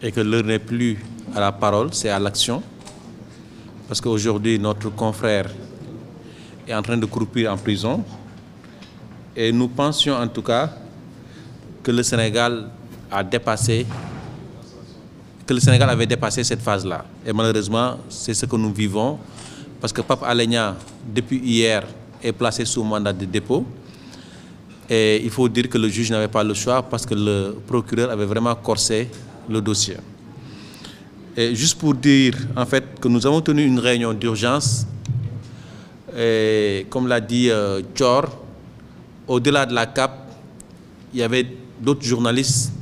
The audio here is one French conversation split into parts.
et que l'heure n'est plus à la parole, c'est à l'action. Parce qu'aujourd'hui, notre confrère est en train de croupir en prison. Et nous pensions en tout cas que le Sénégal avait dépassé cette phase-là. Et malheureusement, c'est ce que nous vivons. Parce que Pape Alé Niang, depuis hier, est placé sous mandat de dépôt. Et il faut dire que le juge n'avait pas le choix parce que le procureur avait vraiment corsé le dossier. Et juste pour dire en fait que nous avons tenu une réunion d'urgence et comme l'a dit Thior, au-delà de la CAP, il y avait d'autres journalistes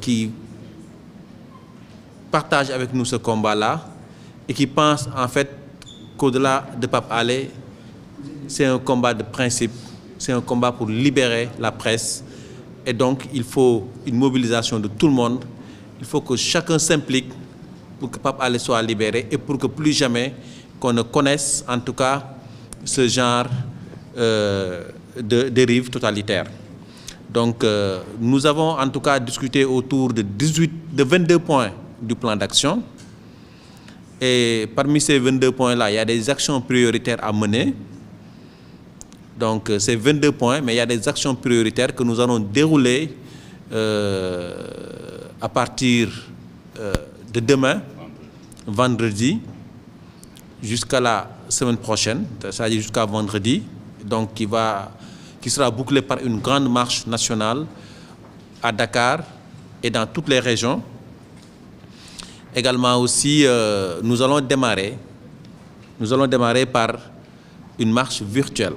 qui partagent avec nous ce combat-là et qui pensent en fait qu'au-delà de Pape Alé, c'est un combat de principe, c'est un combat pour libérer la presse et donc il faut une mobilisation de tout le monde. Il faut que chacun s'implique pour que Pape Alé soit libéré et pour que plus jamais qu'on ne connaisse en tout cas ce genre de dérive totalitaire. Donc nous avons en tout cas discuté autour de 22 points du plan d'action. Et parmi ces 22 points-là, il y a des actions prioritaires à mener. Donc c'est 22 points, mais il y a des actions prioritaires que nous allons dérouler à partir de demain, vendredi, jusqu'à la semaine prochaine, c'est-à-dire jusqu'à vendredi, donc qui sera bouclé par une grande marche nationale à Dakar et dans toutes les régions. Également aussi, nous allons démarrer par une marche virtuelle.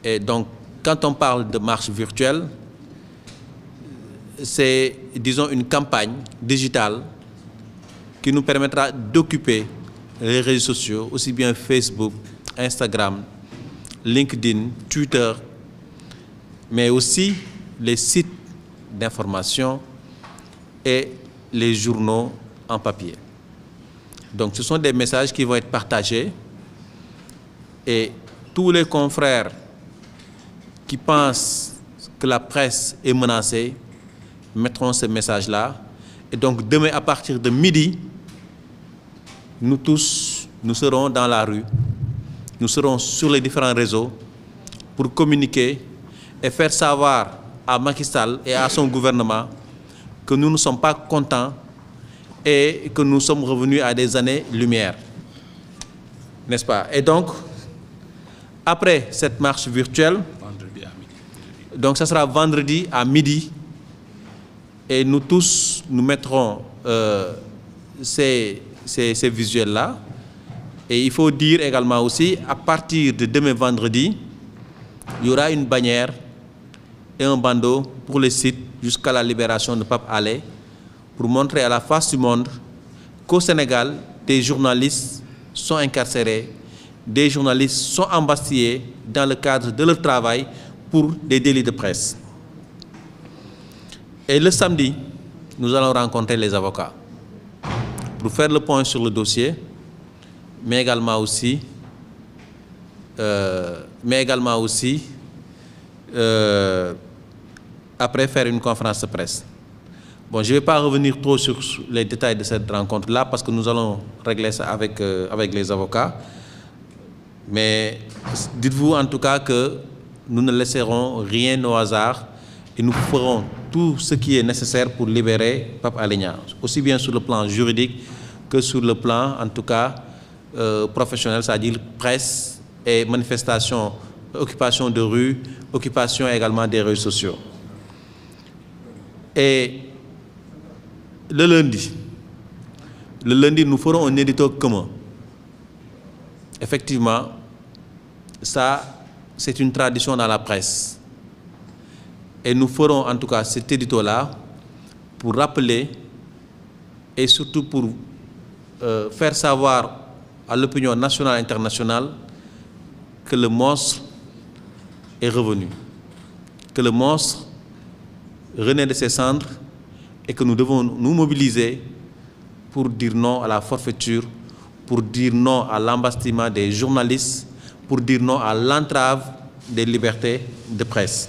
Et donc, quand on parle de marche virtuelle, c'est, disons, une campagne digitale qui nous permettra d'occuper les réseaux sociaux, aussi bien Facebook, Instagram, LinkedIn, Twitter, mais aussi les sites d'information et les journaux en papier. Donc, ce sont des messages qui vont être partagés et tous les confrères qui pensent que la presse est menacée mettront ce message-là. Et donc, demain, à partir de midi, nous tous, nous serons dans la rue, nous serons sur les différents réseaux pour communiquer et faire savoir à Macky Sall et à son gouvernement que nous ne sommes pas contents et que nous sommes revenus à des années-lumière. N'est-ce pas? Et donc, après cette marche virtuelle, donc ça sera vendredi à midi, et nous tous, nous mettrons ces visuels-là. Et il faut dire également aussi, à partir de demain vendredi, il y aura une bannière et un bandeau pour les sites jusqu'à la libération de Pape Alé, pour montrer à la face du monde qu'au Sénégal, des journalistes sont incarcérés, des journalistes sont embastillés dans le cadre de leur travail pour des délits de presse. Et le samedi, nous allons rencontrer les avocats pour faire le point sur le dossier, mais également aussi après faire une conférence de presse. Bon, je ne vais pas revenir trop sur les détails de cette rencontre-là parce que nous allons régler ça avec les avocats. Mais dites-vous en tout cas que nous ne laisserons rien au hasard et nous ferons tout ce qui est nécessaire pour libérer Pape Alé Niang, aussi bien sur le plan juridique que sur le plan, en tout cas, professionnel, c'est-à-dire presse et manifestations, occupation de rue, occupation également des réseaux sociaux. Et le lundi, nous ferons un édito commun. Effectivement, ça, c'est une tradition dans la presse. Et nous ferons en tout cas cet édito-là pour rappeler et surtout pour faire savoir à l'opinion nationale et internationale que le monstre est revenu, que le monstre renaît de ses cendres et que nous devons nous mobiliser pour dire non à la forfaiture, pour dire non à l'embastillement des journalistes, pour dire non à l'entrave des libertés de presse.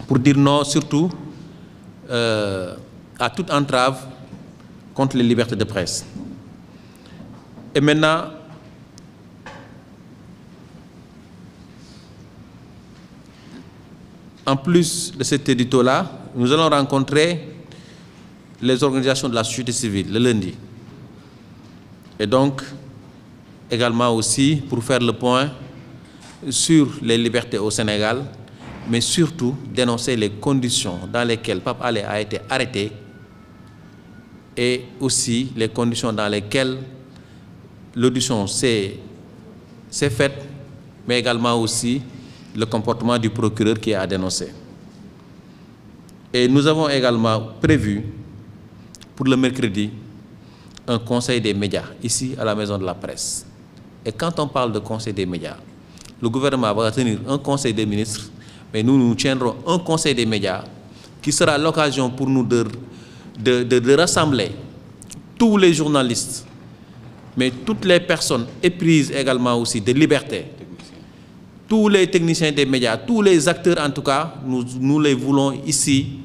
Pour dire non surtout à toute entrave contre les libertés de presse. Et maintenant, en plus de cet édito-là, nous allons rencontrer les organisations de la société civile le lundi. Et donc, également aussi pour faire le point sur les libertés au Sénégal, mais surtout dénoncer les conditions dans lesquelles Pape Alé a été arrêté et aussi les conditions dans lesquelles l'audition s'est faite, mais également aussi le comportement du procureur qui est à dénoncer. Et nous avons également prévu pour le mercredi un conseil des médias ici à la Maison de la Presse. Et quand on parle de conseil des médias, le gouvernement va tenir un conseil des ministres, mais nous tiendrons un conseil des médias qui sera l'occasion pour nous de rassembler tous les journalistes, mais toutes les personnes éprises également aussi de liberté, tous les techniciens des médias, tous les acteurs en tout cas, nous les voulons ici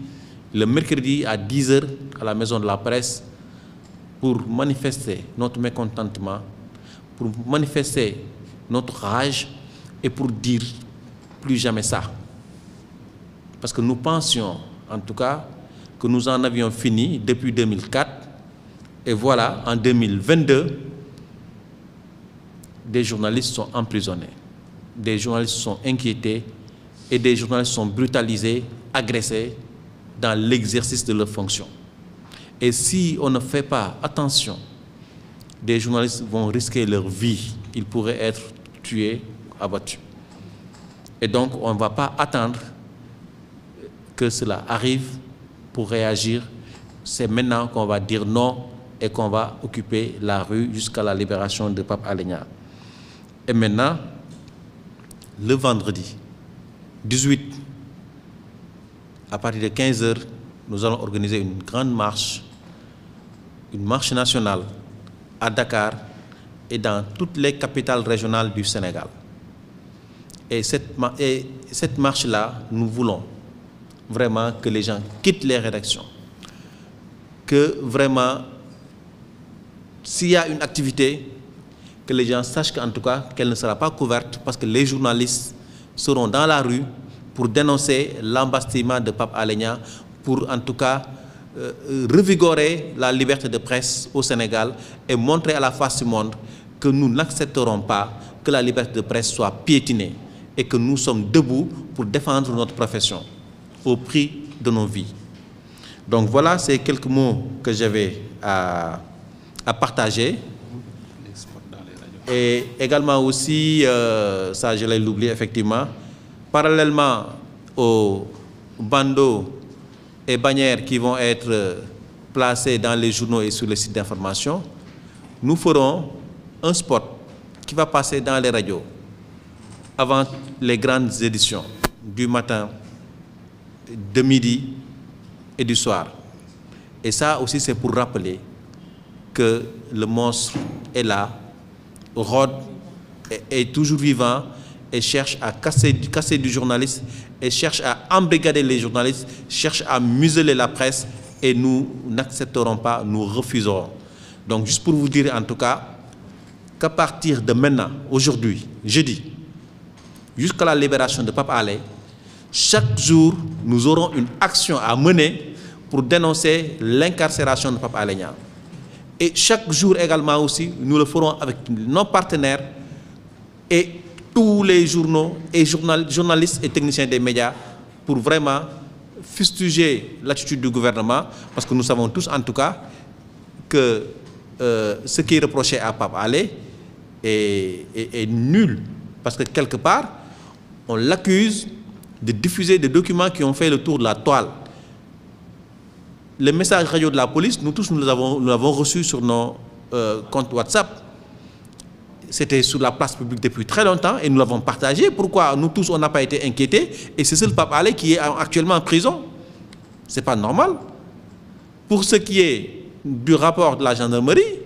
le mercredi à 10 h à la Maison de la Presse pour manifester notre mécontentement, pour manifester notre rage et pour dire plus jamais ça. Parce que nous pensions en tout cas que nous en avions fini depuis 2004 et voilà, en 2022, des journalistes sont emprisonnés, des journalistes sont inquiétés et des journalistes sont brutalisés, agressés dans l'exercice de leurs fonctions. Et si on ne fait pas attention, des journalistes vont risquer leur vie, ils pourraient être tués, abattus. Et donc on ne va pas attendre que cela arrive pour réagir. C'est maintenant qu'on va dire non et qu'on va occuper la rue jusqu'à la libération de Pape Alé Niang. Et maintenant, le vendredi 18, à partir de 15 h, nous allons organiser une grande marche, une marche nationale à Dakar et dans toutes les capitales régionales du Sénégal. Et cette marche-là, nous voulons vraiment que les gens quittent les rédactions, que vraiment, s'il y a une activité, que les gens sachent qu'en tout cas, qu'elle ne sera pas couverte parce que les journalistes seront dans la rue pour dénoncer l'embastillement de Pape Alé Niang, pour en tout cas revigorer la liberté de presse au Sénégal et montrer à la face du monde que nous n'accepterons pas que la liberté de presse soit piétinée et que nous sommes debout pour défendre notre profession au prix de nos vies. Donc voilà, c'est quelques mots que j'avais à partager. Et également aussi, ça je l'ai oublié effectivement, parallèlement aux bandeaux et bannières qui vont être placés dans les journaux et sur les sites d'information, nous ferons un spot qui va passer dans les radios avant les grandes éditions du matin, de midi et du soir. Et ça aussi c'est pour rappeler que le monstre est là, rôde, est toujours vivant et cherche à casser du journaliste et cherche à embrigader les journalistes, cherche à museler la presse et nous n'accepterons pas, nous refuserons. Donc juste pour vous dire en tout cas qu'à partir de maintenant, aujourd'hui, jeudi, jusqu'à la libération de Pape Alé, chaque jour nous aurons une action à mener pour dénoncer l'incarcération de Pape Alé Niang. Et chaque jour également aussi, nous le ferons avec nos partenaires et tous les journaux et journalistes et techniciens des médias pour vraiment fustiger l'attitude du gouvernement, parce que nous savons tous en tout cas que ce qui est reproché à Pape Alé est nul, parce que quelque part, on l'accuse de diffuser des documents qui ont fait le tour de la toile. Les messages radio de la police, nous tous, nous l'avons reçu sur nos comptes WhatsApp. C'était sur la place publique depuis très longtemps et nous l'avons partagé. Pourquoi nous tous, on n'a pas été inquiétés? Et c'est le Pape Alé qui est actuellement en prison. Ce n'est pas normal. Pour ce qui est du rapport de la gendarmerie,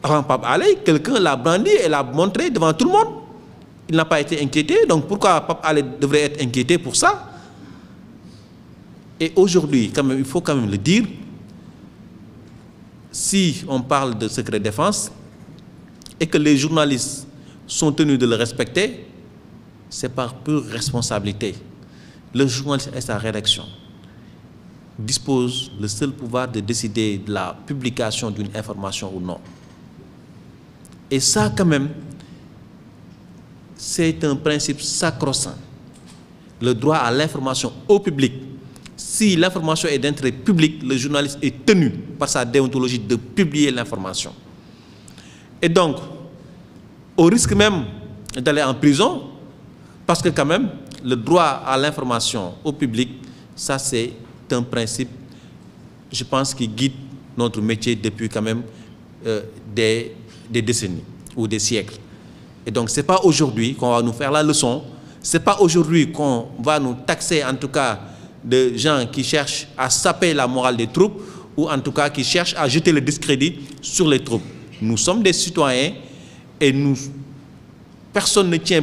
avant Pape Alé, quelqu'un l'a brandi et l'a montré devant tout le monde. Il n'a pas été inquiété. Donc pourquoi Pape Alé devrait être inquiété pour ça? Et aujourd'hui, quand même, il faut quand même le dire, si on parle de secret défense et que les journalistes sont tenus de le respecter, c'est par pure responsabilité. Le journaliste et sa rédaction disposent le seul pouvoir de décider de la publication d'une information ou non. Et ça, quand même, c'est un principe sacro-saint. Le droit à l'information au public. Si l'information est d'intérêt public, le journaliste est tenu par sa déontologie de publier l'information. Et donc, au risque même d'aller en prison, parce que quand même, le droit à l'information au public, ça c'est un principe, je pense, qui guide notre métier depuis quand même des décennies ou des siècles. Et donc, ce n'est pas aujourd'hui qu'on va nous faire la leçon, ce n'est pas aujourd'hui qu'on va nous taxer, en tout cas, de gens qui cherchent à saper la morale des troupes ou en tout cas qui cherchent à jeter le discrédit sur les troupes. Nous sommes des citoyens et personne ne tient